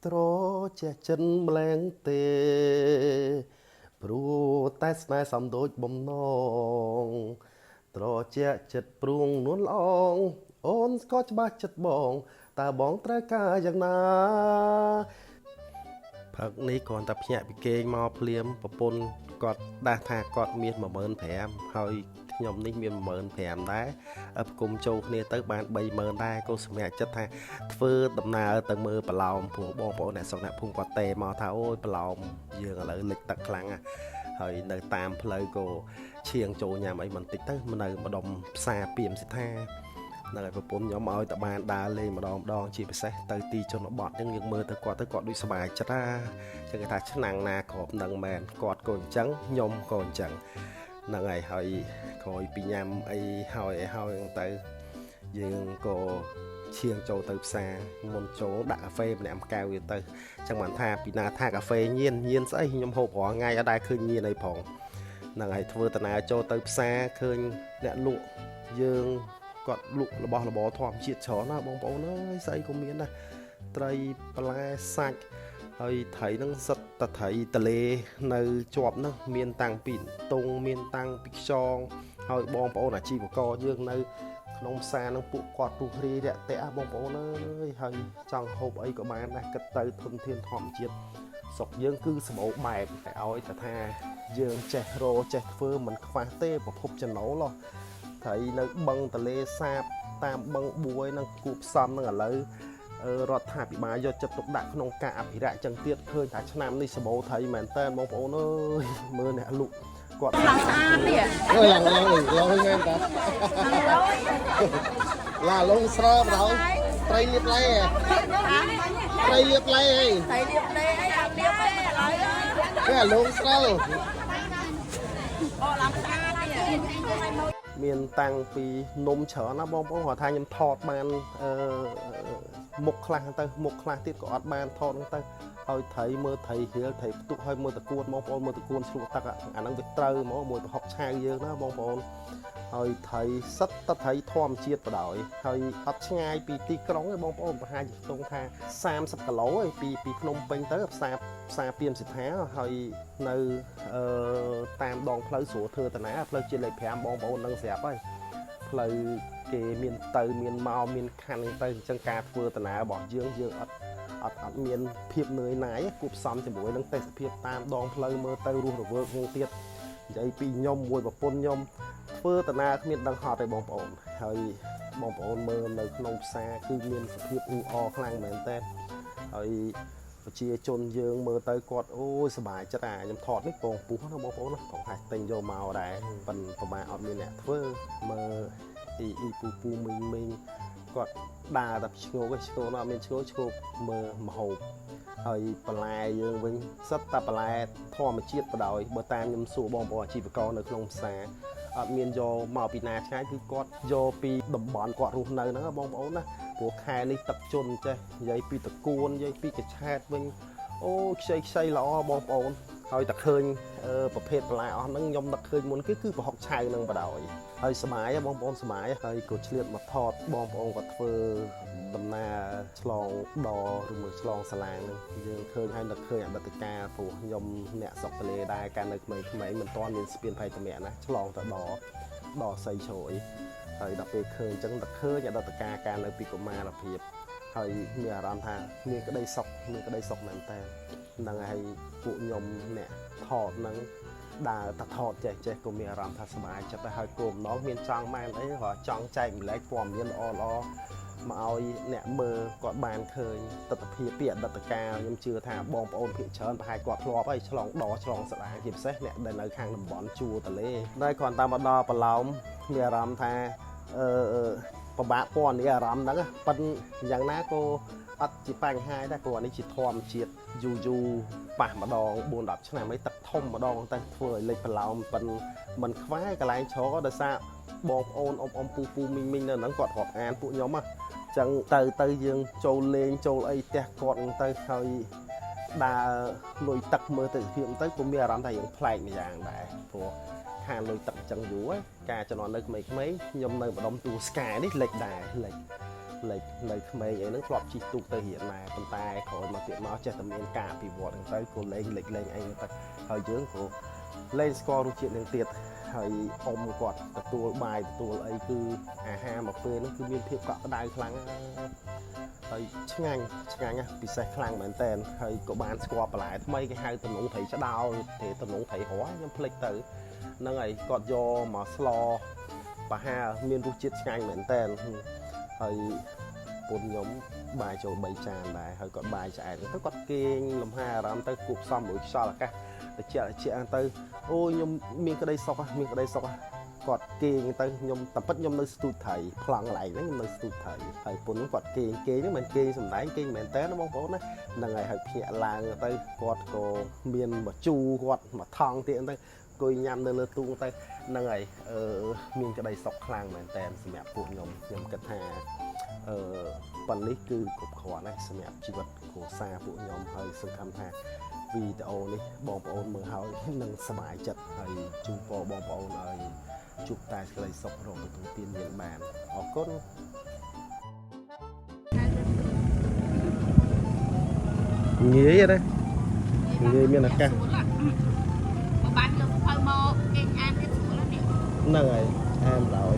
ត្រជាចិនម្លែងទេព្រោះតែស្នេហ៍សំដូចបំណងត្រជាចិត្តព្រួងនួនល្អងអូនក៏ច្បាស់ចិត្តបងតើបងត្រូវការយ៉ាងណាផឹកនេះគ្រាន់តែភ្ញាក់ពីគេងមកភ្លាមប្រពន្ធគាត់ដាស់ថាគាត់មាន 15000 ហើយខ្ញុំនេះមាន 15000 ដែរផ្គុំចូលគ្នាទៅបាន 30000 ដែរក៏សម្រាប់ចិត្តថាធ្វើដំណើរទៅមើលប្រឡោមព្រោះបងប្អូនអ្នកស្រុកអ្នកភូមិគាត់តេមកថាអូយប្រឡោមយើងឥឡូវលិចទឹកខ្លាំងហើយនៅតាមផ្លូវក៏ឈៀងចូលញ៉ាំអីបន្តិចទៅនៅម្ដុំផ្សារពីមសិដ្ឋានៅឲ្យប្រពន្ធខ្ញុំឲ្យតបានដើរលេងម្ដងជាពិសេសទៅទីជនបទហ្នឹងយើងមើលទៅគាត់ដូចសុបាយចិត្តចឹងគេថាឆ្នាំងណាក្របនឹងមែនគាត់ក៏អញ្ចឹងខ្ញុំក៏អញ្ចឹងហ្នឹងហើយក្រោយពីញ៉ាំអីហើយទៅយើងក៏ឈៀងចូលទៅផ្សារមុនចូលដាក់កាហ្វេម្នាក់កែវវាទៅចឹងបានថាពីណាថាកាហ្វេញៀនស្អីខ្ញុំហូបរាល់ថ្ងៃអត់ដែរឃើញញៀនអីផងហ្នឹងហើយធ្វើដំណើរចូលទៅផ្សារឃើញអ្នកលក់យើងគាត់លក់របស់របរធម្មជាតិច្រើនណាបងប្អូនអើយស្អីក៏មានដែរត្រីបន្លែសាច់ហើយត្រីហ្នឹងសិតតែត្រីតលេនៅជាប់ហ្នឹងមានតាំងពីតុងមានតាំងពីខ្យងហើយបងប្អូនអាជីវករយើងនៅក្នុងផ្សារហ្នឹងពួកគាត់ទូរីរាក់ទាក់បងប្អូនអើយហើយចង់ហូបអីក៏បានដែរគិតទៅធនធានធម្មជាតិស្រុកយើងគឺសម្បូរបែបតែឲ្យតែថាយើងចេះរកចេះធ្វើមិនខ្វះទេប្រភពចំណូលត្រីនៅបឹងទលេសាបតាមបឹងបួយនឹងគូផ្សំនឹងឥឡូវរដ្ឋាភិបាលយកចិត្តទុកដាក់ក្នុងការអភិរក្សចឹងទៀតឃើញថាឆ្នាំនេះសម្បូរត្រីមែនតើបងប្អូនអើយមើលអ្នកលក់គាត់ឡើងស្អាតនេះឡើងមែនតើឡាឡងស្របដល់ត្រីលៀបឡែត្រីលៀបឡែអីត្រីលៀបឡែអីអាលៀបអីឥឡូវគេឡងស្រោអូឡើងស្អាតនេះមានតាំងពីនំច្រើនណាបងប្អូនគាត់ថាខ្ញុំថតបានមុខខ្លះទៅមុខខ្លះទៀតក៏អត់បានថតហ្នឹងទៅហើយត្រីមើលត្រីរៀលត្រីផ្ទុកហើយមើលតកួនបងប្អូនមើលតកួនជ្រក់ទឹកអាហ្នឹងវាត្រូវហ្មងមួយប្រហុកឆៅយើងណាបងប្អូនហើយត្រីសិតតត្រីធម្មជាតិបដ ாய் ហើយអត់ឆ្ងាយពីទីក្រុងទេបងប្អូនប្រហែលជាខ្ទង់ថា30គីឡូឯងពីភ្នំពេញទៅផ្សារពីមសិដ្ឋាហើយនៅតាមដងផ្លូវស្រួលធ្វើតាណាផ្លូវជាតិលេខ5បងប្អូននឹងស្រាប់ហើយផ្លូវគេមានទៅមានមកមានខណ្ឌទៅអញ្ចឹងការធ្វើតាណារបស់យើងអត់មានភាពនឿយណាយគួបផ្សំជាមួយនឹងទេសភាពតាមដងផ្លូវមើលទៅរស់រវើកនឹងទៀតនិយាយពីខ្ញុំមួយប្រពន្ធខ្ញុំធ្វើតាណាគ្មានដឹងហត់ទេបងប្អូនហើយបងប្អូនមើលនៅក្នុងផ្សារគឺមានសភាពអ៊ូអរខ្លាំងមែនតើហើយប្រជាជនយើងមើលទៅគាត់អូយសប្បាយចិត្តខ្ញុំថតនេះពងពុះណាបងប្អូនណាផងថាទិញយកមកដែរប៉ុន្តែប្រហែលអត់មានអ្នកធ្វើមើលអ៊ីពូមីងគាត់ដើរតែឈ្ងោកឈ្ងោកណាអត់មានឈ្ងោកមើលមហូបហើយបន្លែយើងវិញសិតតែបន្លែធម្មជាតិបដ ாய் បើតាមខ្ញុំសួរបងប្អូនអាជីវករនៅក្នុងផ្សារអត់មានយកមកពីណាឆ្ងាយគឺគាត់យកពីតំបន់គាត់រស់នៅហ្នឹងបងប្អូនណាព្រោះខែនេះទឹកជន់ចេះនិយាយពីតកួននិយាយពីកឆែតវិញអូខ្ចីល្អបងប្អូនហើយតែឃើញប្រភេទបន្លែអស់ហ្នឹងខ្ញុំនឹកឃើញមុនគឺប្រហុកឆៅហ្នឹងបដ ாய் ហើយស្មាយបងប្អូនស្មាយហើយក៏ឆ្លៀតមកថតបងប្អូនគាត់ធ្វើដំណើរឆ្លងដឬមួយឆ្លងសាឡាងហ្នឹងយើងឃើញហើយនឹកឃើញអតីតកាលព្រោះខ្ញុំអ្នកស្រុកទលេដែរកាលនៅក្មេងៗមិនទាន់មានស្ពានភ័យតម្រាក់ណាឆ្លងទៅដសៃជ្រោយហើយដល់ពេលឃើញអញ្ចឹងនឹកឃើញអតីតកាលកាលនៅពីកុមារភាពហើយមានអារម្មណ៍ថាមានក្តីសុខមែនតើហ្នឹងហើយពួកខ្ញុំអ្នកថតហ្នឹងដើរតែថតចេះក៏មានអារម្មណ៍ថាសប្បាយចិត្តដែរហើយគោលបំណងមានចង់បានអីក៏ចង់ចែកម្លែកព័ត៌មានល្អមកឲ្យអ្នកមើលគាត់បានឃើញទស្សនវិជ្ជាពីអតីតកាលខ្ញុំជឿថាបងប្អូនភាគច្រើនប្រហែលគាត់ធ្លាប់ហើយឆ្លងឆ្លងស្ដារជាពិសេសអ្នកដែលនៅខាងតំបន់ជួរទលេតែគ្រាន់តែមកដល់ប្រឡោមមានអារម្មណ៍ថាពិបាកពណ៌នេះអារម្មណ៍ហ្នឹងប៉ិនយ៉ាងណាក៏អត់ជាបញ្ហាដែរព្រោះនេះជាធម្មជាតិយូរប៉ះម្ដង 4-10 ឆ្នាំអីទឹកធំម្ដងតែធ្វើឲ្យលេចប្រឡោមប៉ិនមិនខ្វះកន្លែងជ្រកដោយសារបងប្អូនអ៊ំពូមីងនៅហ្នឹងគាត់រាប់អានពួកខ្ញុំចឹងទៅយើងចូលលេងចូលអីផ្ទះគាត់ទៅហើយដើរលុយទឹកមើលទៅភាពទៅក៏មានអារម្មណ៍ថាយើងប្លែកម្យ៉ាងដែរព្រោះខាងលុយទឹកចឹងយូរហើយការជំនាន់នៅក្មេងៗខ្ញុំនៅម្ដុំទូស្កាយនេះលេចដែរលេច lời mày ấy nó flop chỉ tụ tới hiện này con tay khỏi mà tiện nó chạy tầm miền cả thì vọt thằng tới cô lên anh ta hơi dưỡng của lên score luôn chuyện đường tiệt hơi ôm quạt tua bài tua ấy cứ ha mà phê nó cứ miên thiệp cọ đai kháng hơi ngang á bị sai kháng bản tên hơi có bàn score lại mấy cái hai tầm nụ thấy sẽ đau thì tầm nụ thấy hóa nhưng plek tử nó ngày còn do mà slo và ha miên rút chết ngang bản tên hơi bốn nhóm bài cho bay tràn này hơi còn bài chạy nó có kinh làm ha làm tới cuộc xong buổi sau là cái để chị ăn tới ôi nhom miên cái đây sọc quạt kinh tới nhom tập bắt nhom nơi tụt thầy phẳng lại nó nơi tụt thầy bốn quạt kinh kế nếu mình kinh sầm đáy kinh mình té nó bóng bóng đấy là ngày hơi nhẹ làng tới quạt có miên mà chu quạt mà thong tiện tới coi nhằm nơi tung tay là ngày miên cái đây sọc khang mình tèm sầm mẹ phụ nhom cất hà phần lý cư cục khó này sầm mẹ chỉ vật của xa phụ nhom hơi sưng khăm hà video này bom ôn mưa hơi nâng sờ bài chật hơi chung po bom ôn hơi chụp tay cái này sọc rồi tụi tiên nhận bàn ở cốt nghĩa vậy đấy nghĩa miền Nam Cang nâng này em rồi